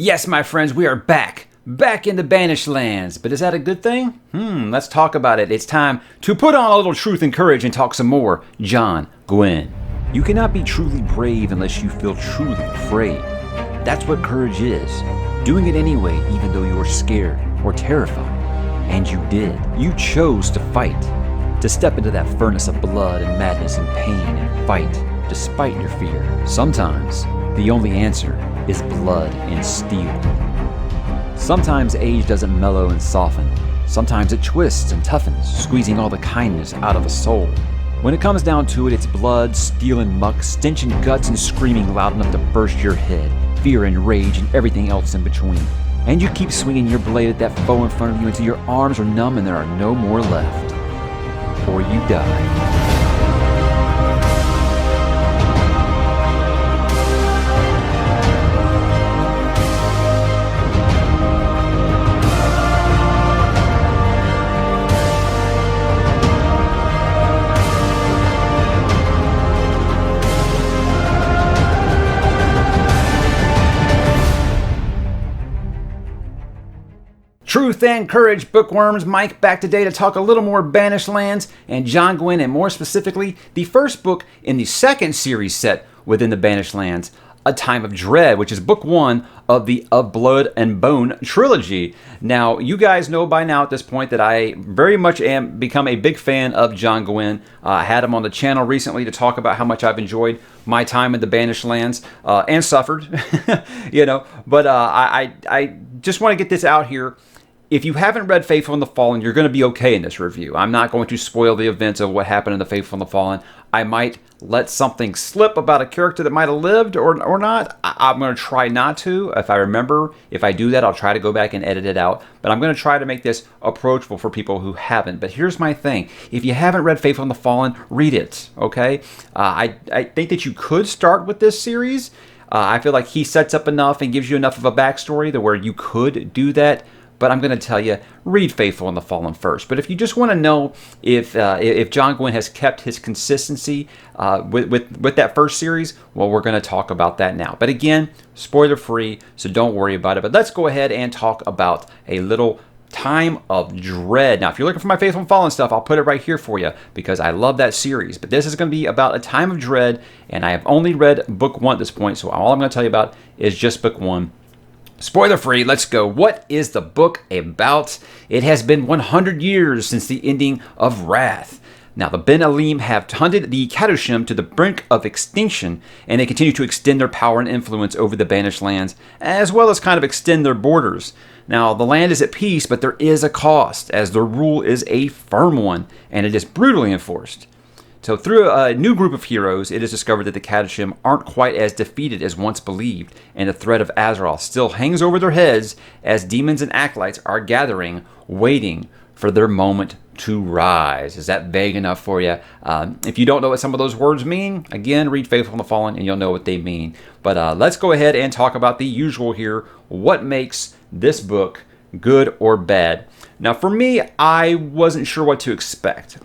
Yes, my friends, we are back in the Banished lands. But is that a good thing? Let's talk about it. It's time to put on a little truth and courage and talk some more John Gwynne. You cannot be truly brave unless you feel truly afraid. That's what courage is. Doing it anyway, even though you're scared or terrified. And you did. You chose to fight. To step into that furnace of blood and madness and pain and fight, despite your fear. Sometimes, the only answer is blood and steel. Sometimes age doesn't mellow and soften. Sometimes it twists and toughens, squeezing all the kindness out of a soul. When it comes down to it, it's blood, steel and muck, stench and guts and screaming loud enough to burst your head, fear and rage and everything else in between. And you keep swinging your blade at that foe in front of you until your arms are numb and there are no more left. Or you die. Truth and Courage bookworms, Mike back today to talk a little more Banished Lands and John Gwynne, and more specifically, the first book in the second series set within the Banished Lands, A Time of Dread, which is book one of the Of Blood and Bone trilogy. Now, you guys know by now at this point that I very much am become a big fan of John Gwynne. I had him on the channel recently to talk about how much I've enjoyed my time in the Banished Lands and suffered, but I just want to get this out here. If you haven't read Faithful and the Fallen, you're going to be okay in this review. I'm not going to spoil the events of what happened in the Faithful and the Fallen. I might let something slip about a character that might have lived or not. I'm going to try not to. If I remember, if I do that, I'll try to go back and edit it out. But I'm going to try to make this approachable for people who haven't. But here's my thing. If you haven't read Faithful and the Fallen, read it, okay? I think that you could start with this series. I feel like he sets up enough and gives you enough of a backstory to where you could do that. But I'm going to tell you, read Faithful and the Fallen first. But if you just want to know if John Gwynne has kept his consistency with that first series, well, we're going to talk about that now. But again, spoiler free, so don't worry about it. But let's go ahead and talk about a little Time of Dread. Now, if you're looking for my Faithful and Fallen stuff, I'll put it right here for you because I love that series. But this is going to be about A Time of Dread, and I have only read book one at this point, so all I'm going to tell you about is just book one. Spoiler free, let's go. What is the book about? It has been 100 years since the ending of Wrath. Now, the Ben Alim have hunted the Cadushim to the brink of extinction, and they continue to extend their power and influence over the Banished Lands, as well as kind of extend their borders. Now, the land is at peace, but there is a cost, as their rule is a firm one, and it is brutally enforced. So through a new group of heroes, it is discovered that the Cadushim aren't quite as defeated as once believed, and the threat of Azeroth still hangs over their heads as demons and acolytes are gathering, waiting for their moment to rise. Is that vague enough for you? If you don't know what some of those words mean, again, read Faithful and the Fallen and you'll know what they mean. But let's go ahead and talk about the usual here. What makes this book good or bad? Now, for me, I wasn't sure what to expect.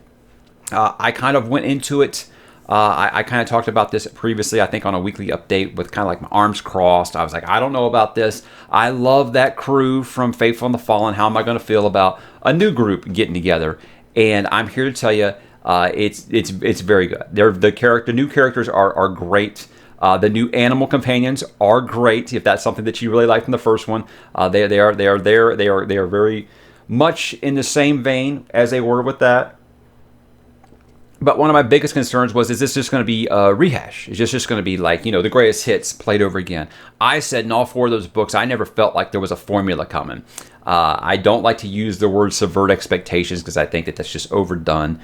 I kind of went into it. I kind of talked about this previously, I think, on a weekly update with kind of like my arms crossed. I was like, I don't know about this. I love that crew from Faithful and the Fallen. How am I going to feel about a new group getting together? And I'm here to tell you, it's very good. The new characters are great. The new animal companions are great. If that's something that you really liked from the first one, they are very much in the same vein as they were with that. But one of my biggest concerns was, is this just going to be a rehash? Is this just going to be like, the greatest hits played over again? I said in all four of those books, I never felt like there was a formula coming. I don't like to use the word subvert expectations because I think that that's just overdone.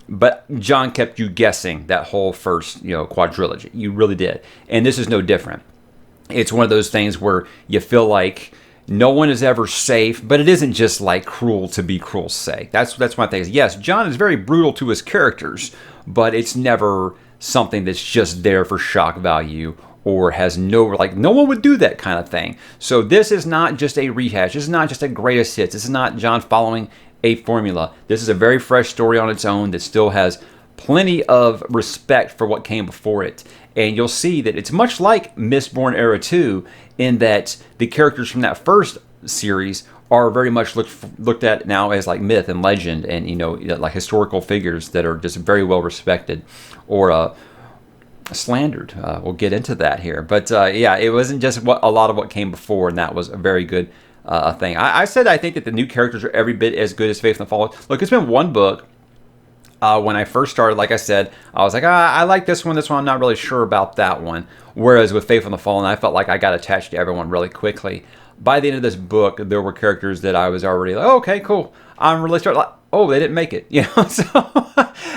But John kept you guessing that whole first, quadrilogy. You really did. And this is no different. It's one of those things where you feel like no one is ever safe, but it isn't just like cruel to be cruel's sake. That's my thing. Yes, John is very brutal to his characters, but it's never something that's just there for shock value or has no one would do that kind of thing. So this is not just a rehash. This is not just a greatest hits. This is not John following a formula. This is a very fresh story on its own that still has plenty of respect for what came before it. And you'll see that it's much like Mistborn Era 2 in that the characters from that first series are very much looked at now as like myth and legend and, like historical figures that are just very well respected or slandered. We'll get into that here. But yeah, it wasn't just a lot of what came before, and that was a very good thing. I said I think that the new characters are every bit as good as Faith in the Fall. Look, it's been one book. When I first started, like I said, I was like, I like this one. I'm not really sure about that one. Whereas with Faith in the Fallen, I felt like I got attached to everyone really quickly. By the end of this book, there were characters that I was already like, oh, okay, cool. I'm really starting like, oh, they didn't make it. So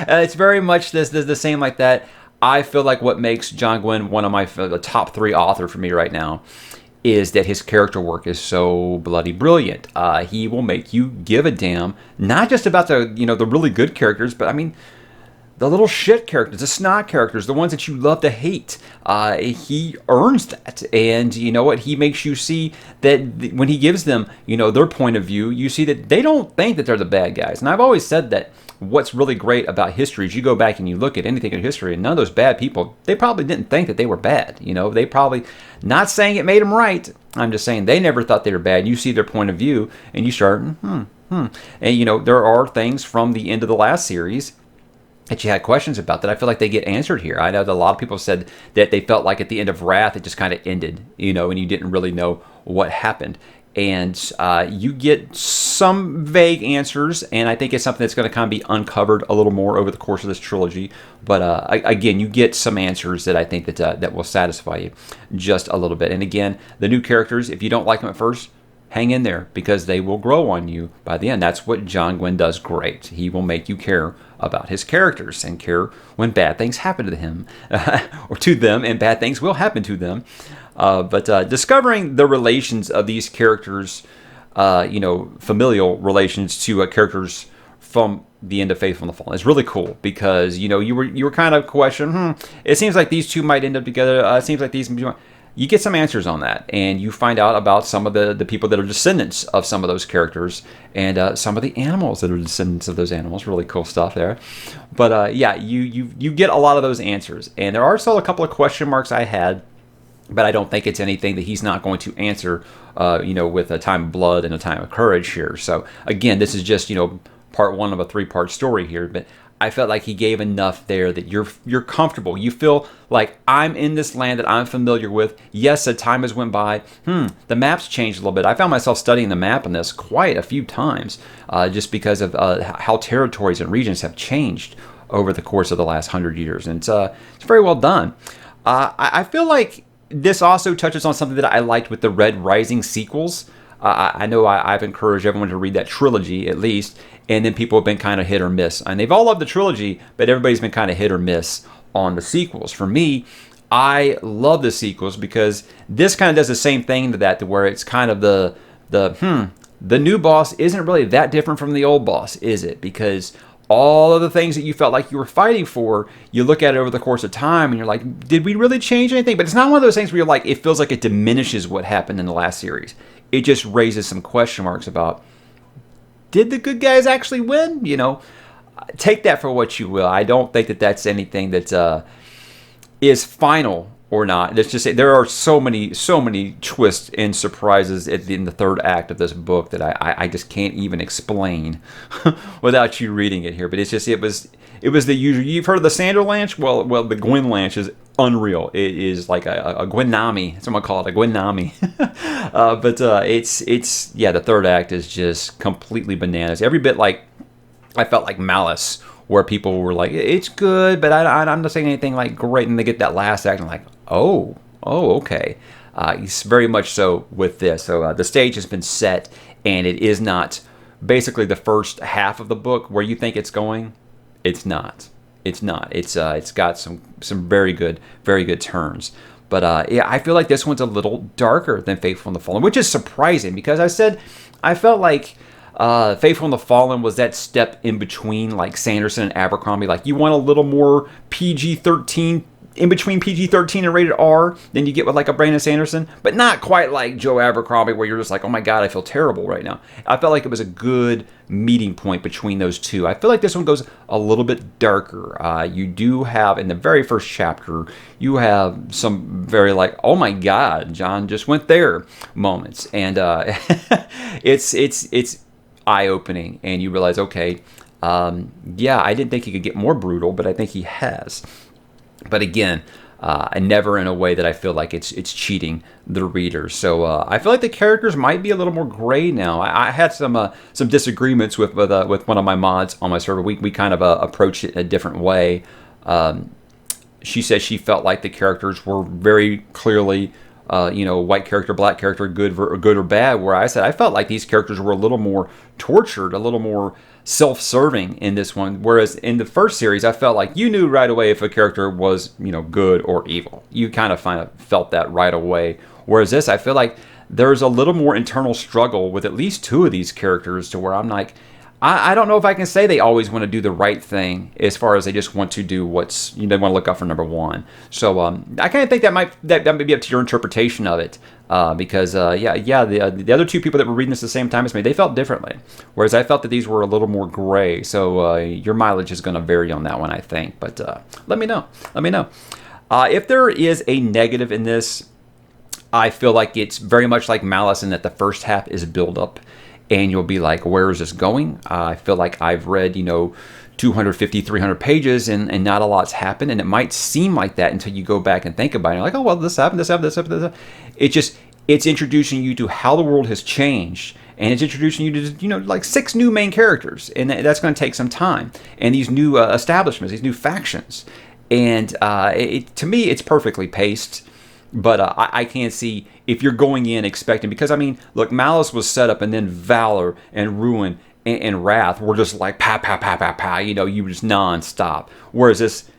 it's very much the same like that. I feel like what makes John Gwynne one of the top 3 author for me right now is that his character work is so bloody brilliant. He will make you give a damn, not just about the really good characters, but I mean the little shit characters, the snot characters, the ones that you love to hate. He earns that, and you know what? He makes you see that when he gives them their point of view, you see that they don't think that they're the bad guys. And I've always said that what's really great about history is you go back and you look at anything in history, and none of those bad people, they probably didn't think that they were bad. They probably, not saying it made them right, I'm just saying they never thought they were bad. You see their point of view, and you start, And there are things from the end of the last series that you had questions about that I feel like they get answered here. I know that a lot of people said that they felt like at the end of Wrath, it just kind of ended, and you didn't really know what happened. And you get some vague answers, and I think it's something that's going to kind of be uncovered a little more over the course of this trilogy. But again, you get some answers that I think that will satisfy you just a little bit. And again, the new characters, if you don't like them at first, hang in there because they will grow on you by the end. That's what John Gwynne does great. He will make you care about his characters and care when bad things happen to him or to them, and bad things will happen to them. But discovering the relations of these characters, familial relations to characters from the end of Faith in the Fallen is really cool because you were kind of questioning. It seems like these two might end up together. It seems like these. You get some answers on that, and you find out about some of the people that are descendants of some of those characters, and some of the animals that are descendants of those animals. Really cool stuff there. But yeah, you get a lot of those answers, and there are still a couple of question marks I had. But I don't think it's anything that he's not going to answer, with A Time of Blood and A Time of Courage here. So again, this is just, part 1 of a 3-part story here. But I felt like he gave enough there that you're comfortable. You feel like I'm in this land that I'm familiar with. Yes, a time has went by. The map's changed a little bit. I found myself studying the map in this quite a few times, just because of how territories and regions have changed over the course of the last 100 years. And it's very well done. I feel like this also touches on something that I liked with the Red Rising sequels. I know I've encouraged everyone to read that trilogy at least, and then people have been kind of hit or miss. And they've all loved the trilogy, but everybody's been kind of hit or miss on the sequels. For me, I love the sequels because this kind of does the same thing to where it's kind of the new boss isn't really that different from the old boss, is it? Because all of the things that you felt like you were fighting for, you look at it over the course of time and you're like, did we really change anything? But it's not one of those things where you're like, it feels like it diminishes what happened in the last series. It just raises some question marks about, did the good guys actually win? Take that for what you will. I don't think that that's anything that is final or not. Let's just say there are so many twists and surprises in the 3rd act of this book that I just can't even explain without you reading it here. But it's just it was the usual. You've heard of the Sandor Lanch? Well, the Gwynne Lanch is unreal. It is like a Gwynne-nami. Someone call it a Gwynne-nami. But it's the 3rd act is just completely bananas. Every bit like I felt like Malice, where people were like, it's good, but I'm not saying anything like great. And they get that last act and like, oh, okay. It's very much so with this. So the stage has been set, and it is not basically the first half of the book where you think it's going. It's not. It's got some very good turns. But I feel like this one's a little darker than Faithful in the Fallen, which is surprising because I felt like Faithful in the Fallen was that step in between like Sanderson and Abercrombie. Like you want a little more PG-13 in between PG-13 and rated R than you get with like a Brandon Sanderson, but not quite like Joe Abercrombie where you're just like, oh my God, I feel terrible right now. I felt like it was a good meeting point between those two. I feel like this one goes a little bit darker. You do have, in the very first chapter, you have some very like, oh my God, John just went there moments. And it's eye-opening, and you realize, okay, yeah, I didn't think he could get more brutal, but I think he has. But again, never in a way that I feel like it's cheating the reader. So I feel like the characters might be a little more gray now. I had some disagreements with one of my mods on my server. We kind of approached it in a different way. She said she felt like the characters were very clearly, white character, black character, good or bad. Where I said I felt like these characters were a little more tortured, a little more self-serving in this one, whereas in the first series I felt like you knew right away if a character was good or evil. You kind of felt that right away, whereas this I feel like there's a little more internal struggle with at least two of these characters, to where I'm like, I don't know if I can say they always want to do the right thing as far as they just want to do what's, they want to look out for number one. So I kind of think that might be up to your interpretation of it, because the other two people that were reading this at the same time as me, they felt differently, whereas I felt that these were a little more gray. So your mileage is going to vary on that one, I think. But let me know. If there is a negative in this, I feel like it's very much like Malice in that the first half is build up. And you'll be like, where is this going? I feel like I've read, 250, 300 pages and not a lot's happened. And it might seem like that until you go back and think about it. You're like, oh, well, this happened. It's introducing you to how the world has changed. And it's introducing you to, like 6 new main characters. And that's going to take some time. And these new establishments, these new factions. And to me, it's perfectly paced. But I can't see if you're going in expecting, because look, Malice was set up, and then Valor and Ruin and Wrath were just like pow, pow, pow, pow, pow, you were just non-stop. Whereas this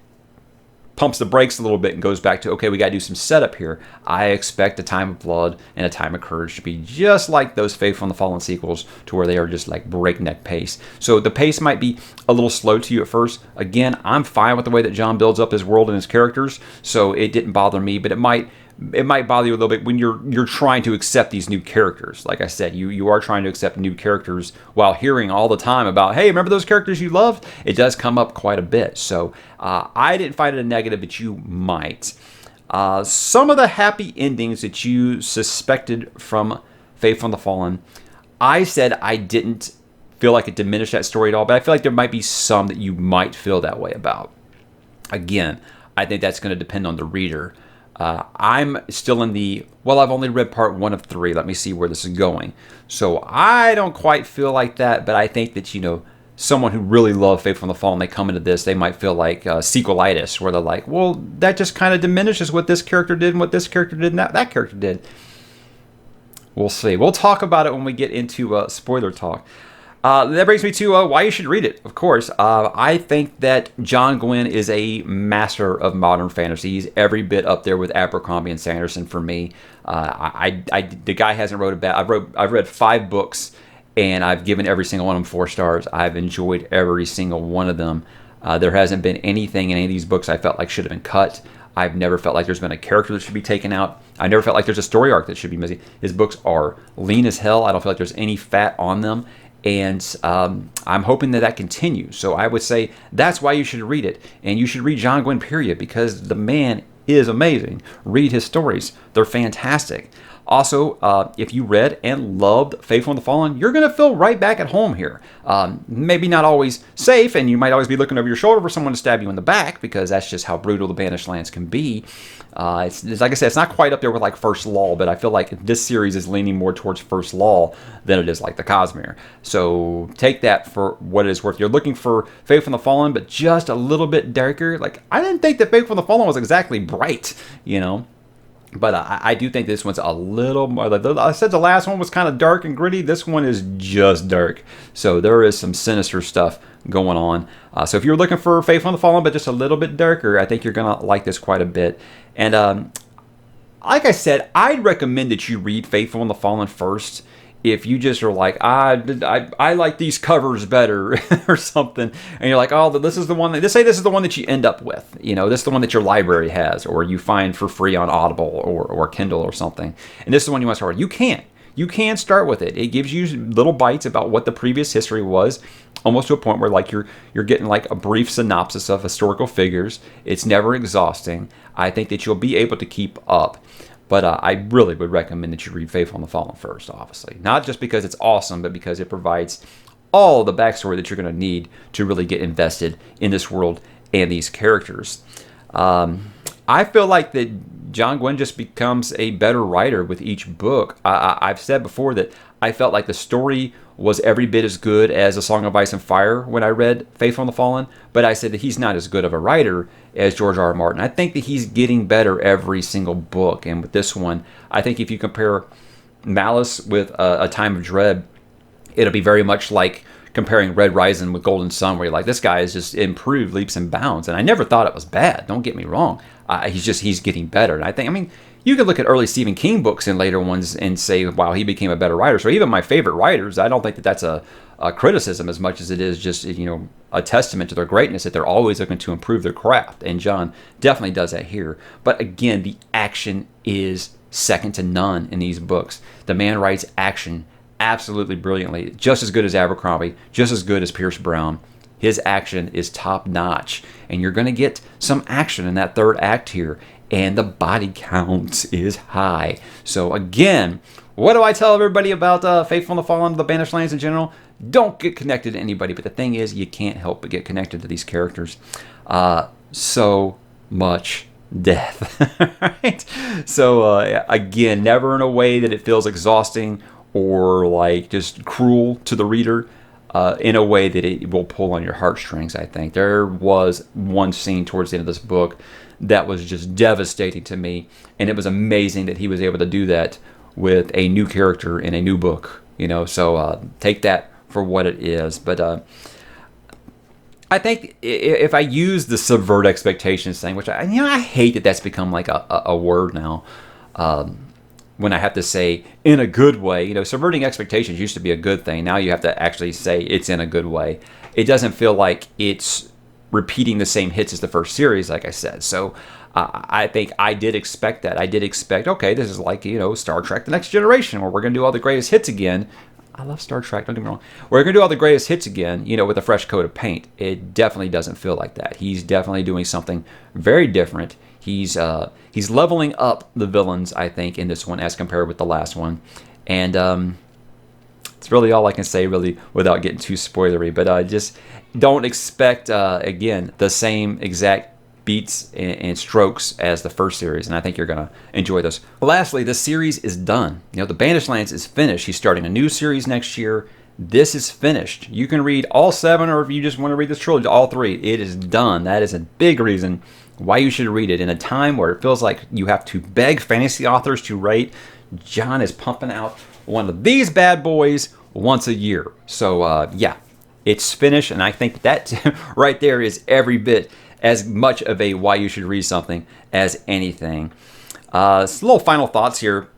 pumps the brakes a little bit and goes back to, okay, we got to do some setup here. I expect A Time of Blood and A Time of Courage to be just like those Faithful and the Fallen sequels, to where they are just like breakneck pace. So the pace might be a little slow to you at first. Again, I'm fine with the way that John builds up his world and his characters, so it didn't bother me, but it might bother you a little bit when you're trying to accept these new characters. Like I said, you are trying to accept new characters while hearing all the time about, hey, remember those characters you loved? It does come up quite a bit. So I didn't find it a negative, but you might. Some of the happy endings that you suspected from Faithful and the Fallen, I said I didn't feel like it diminished that story at all, but I feel like there might be some that you might feel that way about. Again, I think that's going to depend on the reader. I'm still in I've only read part 1 of 3. Let me see where this is going. So I don't quite feel like that, but I think that, someone who really loved Faithful and the Fallen, they come into this, they might feel like sequelitis, where they're like, well, that just kind of diminishes what this character did and what this character did and that character did. We'll see. We'll talk about it when we get into spoiler talk. That brings me to why you should read it, of course. I think that John Gwynne is a master of modern fantasy. He's every bit up there with Abercrombie and Sanderson for me. The guy hasn't wrote a bad... I've read 5 books, and I've given every single one of them 4 stars. I've enjoyed every single one of them. There hasn't been anything in any of these books I felt like should have been cut. I've never felt like there's been a character that should be taken out. I never felt like there's a story arc that should be missing. His books are lean as hell. I don't feel like there's any fat on them. And I'm hoping that continues. So I would say that's why you should read it. And you should read John Gwynne, period, because the man is amazing. Read his stories. They're fantastic. Also, if you read and loved Faithful and the Fallen, you're going to feel right back at home here. Maybe not always safe, and you might always be looking over your shoulder for someone to stab you in the back, because that's just how brutal the Banished Lands can be. It's like I said, it's not quite up there with like First Law, but I feel like this series is leaning more towards First Law than it is like the Cosmere. So take that for what it is worth. You're looking for Faithful and the Fallen, but just a little bit darker. Like, I didn't think that Faithful and the Fallen was exactly bright, But I do think this one's a little more... I said the last one was kind of dark and gritty. This one is just dark. So there is some sinister stuff going on. So if you're looking for Faithful and the Fallen, but just a little bit darker, I think you're going to like this quite a bit. And like I said, I'd recommend that you read Faithful and the Fallen first if you just are like, I like these covers better or something, and you're like, oh, this is the one that, let's say this is the one that you end up with, this is the one that your library has, or you find for free on Audible or Kindle or something, and this is the one you want to start with. You can start with it. It gives you little bites about what the previous history was, almost to a point where like you're getting like a brief synopsis of historical figures. It's never exhausting. I think that you'll be able to keep up. But I really would recommend that you read Faithful and the Fallen first, obviously. Not just because it's awesome, but because it provides all the backstory that you're going to need to really get invested in this world and these characters. I feel like that John Gwynne just becomes a better writer with each book. I've said before that I felt like the story was every bit as good as A Song of Ice and Fire when I read Faithful and the Fallen, but I said that he's not as good of a writer as George R. R. Martin. I think that he's getting better every single book, and with this one, I think if you compare Malice with A Time of Dread, it'll be very much like comparing Red Rising with Golden Sun, where you're like, this guy is just improved leaps and bounds, and I never thought it was bad, don't get me wrong. He's getting better, and I mean, you could look at early Stephen King books and later ones and say, wow, he became a better writer. So even my favorite writers, I don't think that that's a criticism as much as it is just, a testament to their greatness, that they're always looking to improve their craft. And John definitely does that here. But again, the action is second to none in these books. The man writes action absolutely brilliantly, just as good as Abercrombie, just as good as Pierce Brown. His action is top notch. And you're going to get some action in that third act here. And the body count is high. So again, what do I tell everybody about Faithful and the Fallen, the Banished Lands in general? Don't get connected to anybody, but the thing is, you can't help but get connected to these characters. So much death, right? So again, never in a way that it feels exhausting or like just cruel to the reader. In a way that it will pull on your heartstrings, I think. There was one scene towards the end of this book that was just devastating to me, and it was amazing that he was able to do that with a new character in a new book, so take that for what it is. But I think if I use the subvert expectations thing, which I hate that that's become like a word now, when I have to say in a good way, subverting expectations used to be a good thing. Now you have to actually say it's in a good way. It doesn't feel like it's repeating the same hits as the first series, like I said. So I think I did expect that. I did expect, okay, this is like, Star Trek The Next Generation, where we're going to do all the greatest hits again. I love Star Trek, don't get me wrong. We're going to do all the greatest hits again, with a fresh coat of paint. It definitely doesn't feel like that. He's definitely doing something very different. He's leveling up the villains, I think, in this one as compared with the last one. And it's really all I can say, really, without getting too spoilery. But just don't expect, again, the same exact beats and strokes as the first series, and I think you're going to enjoy this. Lastly, the series is done. The Banished Lands is finished. He's starting a new series next year. This is finished. You can read all 7, or if you just want to read this trilogy, all 3. It is done. That is a big reason why you should read it. In a time where it feels like you have to beg fantasy authors to write, John is pumping out one of these bad boys once a year. So, yeah, it's finished, and I think that right there is every bit as much of a why you should read something as anything. Some little final thoughts here.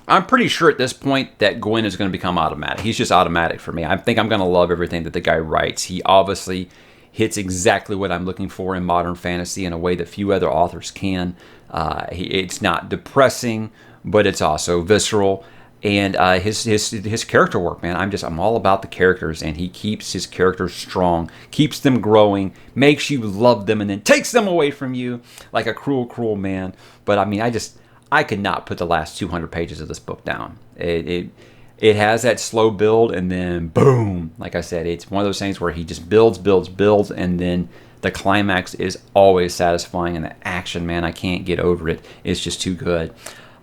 I'm pretty sure at this point that Gwynne is going to become automatic. He's just automatic for me. I think I'm going to love everything that the guy writes. He obviously hits exactly what I'm looking for in modern fantasy in a way that few other authors can. It's not depressing, but it's also visceral. And his character work, man, I'm all about the characters, and he keeps his characters strong, keeps them growing, makes you love them, and then takes them away from you like a cruel, cruel man. But I mean, I could not put the last 200 pages of this book down. It has that slow build, and then boom, like I said, it's one of those things where he just builds, and then the climax is always satisfying, and the action, man, I can't get over it. It's just too good.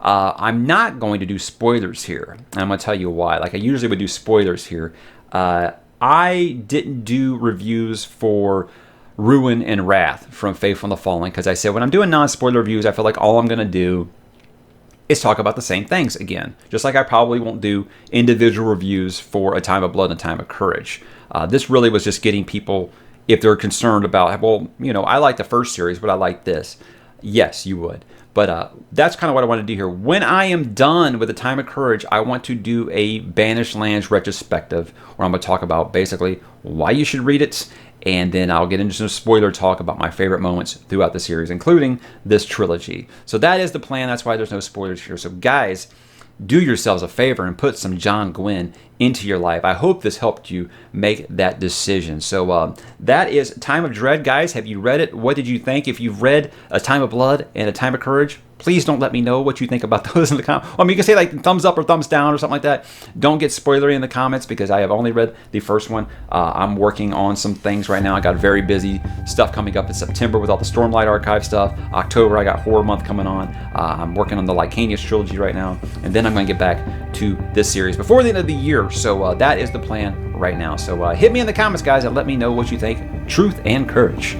I'm not going to do spoilers here. I'm going to tell you why. Like I usually would do spoilers here. I didn't do reviews for Ruin and Wrath from Faithful and the Fallen because I said when I'm doing non-spoiler reviews, I feel like all I'm going to do is talk about the same things again. Just like I probably won't do individual reviews for A Time of Blood and A Time of Courage. This really was just getting people, if they're concerned about, well, I like the first series, but I like this. Yes, you would. But that's kind of what I want to do here. When I am done with The Time of Courage, I want to do a Banished Lands retrospective where I'm going to talk about basically why you should read it, and then I'll get into some spoiler talk about my favorite moments throughout the series, including this trilogy. So that is the plan. That's why there's no spoilers here. So guys, do yourselves a favor and put some John Gwynne into your life. I hope this helped you make that decision. So that is Time of Dread, guys. Have you read it? What did you think? If you've read A Time of Blood and A Time of Courage, please don't let me know what you think about those in the comments. I mean, you can say like thumbs up or thumbs down or something like that. Don't get spoilery in the comments because I have only read the first one. I'm working on some things right now. I got very busy stuff coming up in September with all the Stormlight Archive stuff. October, I got Horror Month coming on. I'm working on the Lycanius trilogy right now. And then I'm going to get back to this series before the end of the year. So that is the plan right now. So hit me in the comments, guys, and let me know what you think. Truth and Courage.